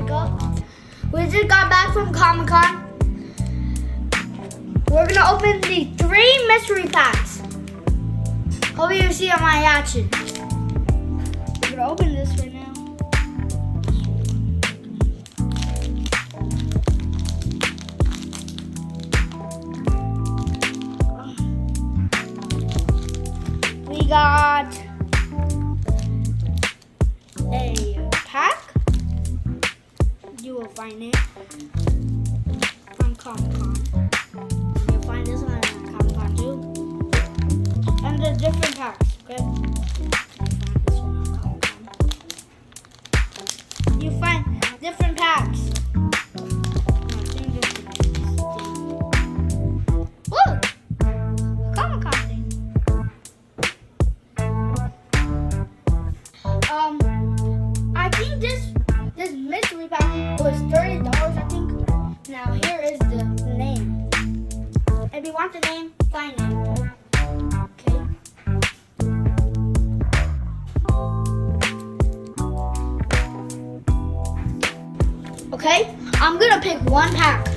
we go. We just got back from Comic-Con. We're gonna open the 3 mystery packs. Hope you see on my action. We're gonna open this right now. We got a pack. You will find it from Comic-Con. You'll find this one on Comic-Con too. And the different packs, okay? You find different packs. Woo! Comic-Con thing. I think this mystery pack was $30, I think. Now here is the name. If you want the name, find it. Okay, I'm gonna pick one pack.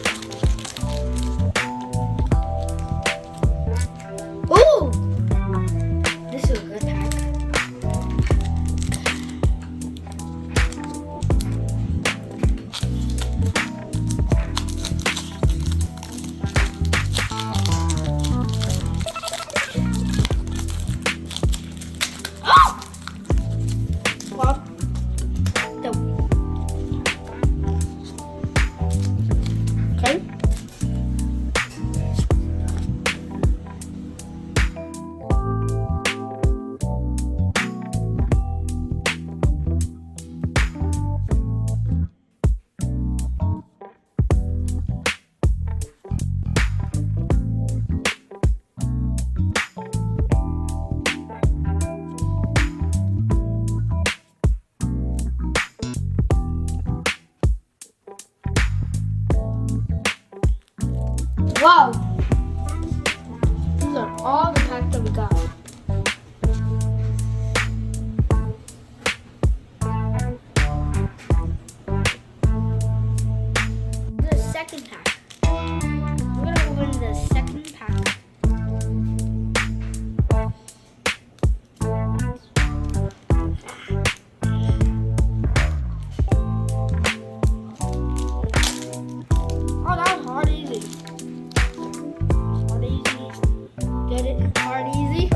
Ooh! This is a good pack. Well, okay. Wow! These are all the packs that we got. The second pack. We're gonna open the second pack. Oh, that was hard easy. Get it hard easy.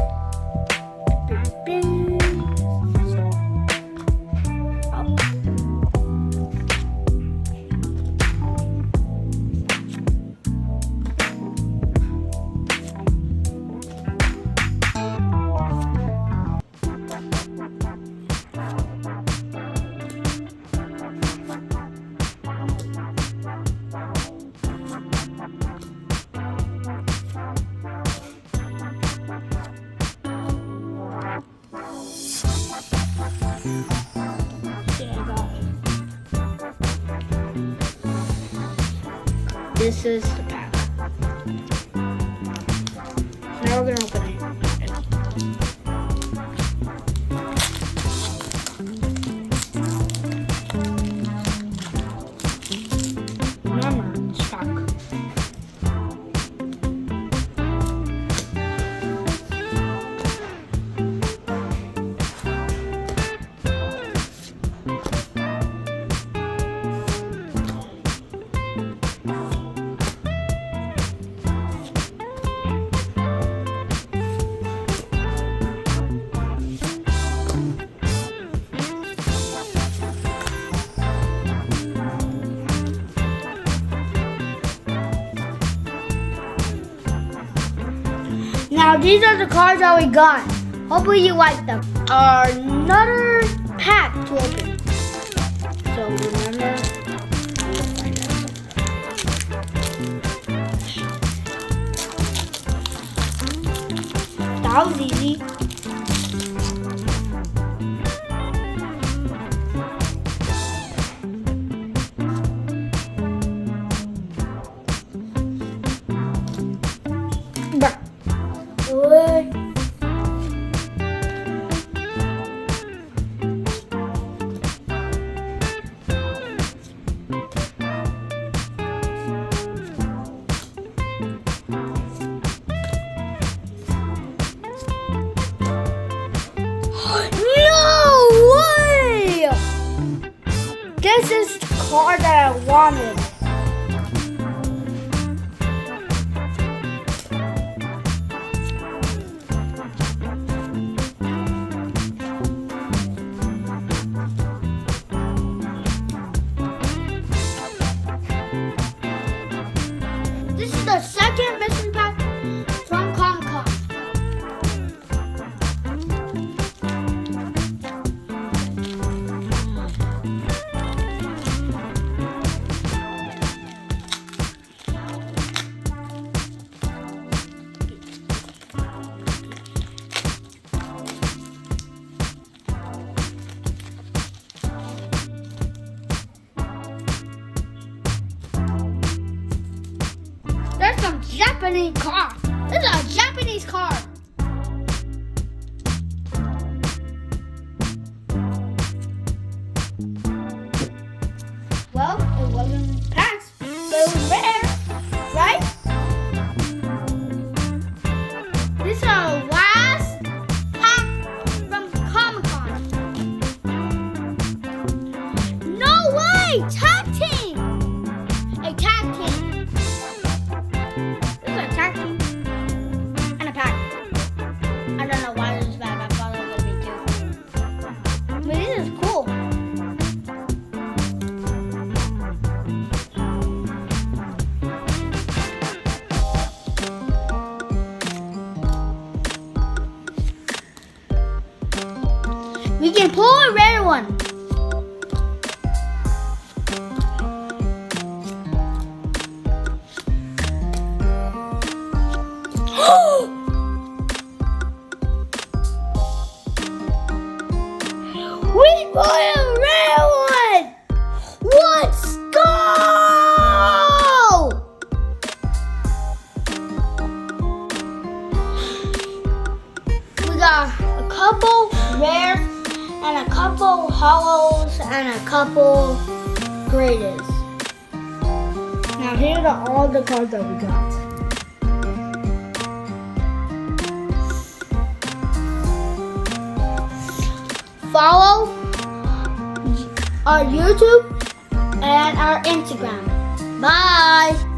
This is the pack. Now we're gonna open it. Remember, it's pack. Now these are the cards that we got. Hopefully you like them. Another pack to open. So remember, that was easy. This is the card that I wanted. This is the second mystery pack from Comic-Con. There's some Japanese car. This is a Japanese car. Well, it wasn't passed, but it was rare, right? This is our last pack from Comic-Con. No way! Tag team! A tag team. This is a tag team and a pack. I don't know why this is bad. I thought it was going to be two. But this is cool. We can pull a rare one. We pulled a rare one! Let's go! We got a couple rares and a couple hollows and a couple graded. Now here are all the cards that we got. Follow our YouTube and our Instagram. Bye!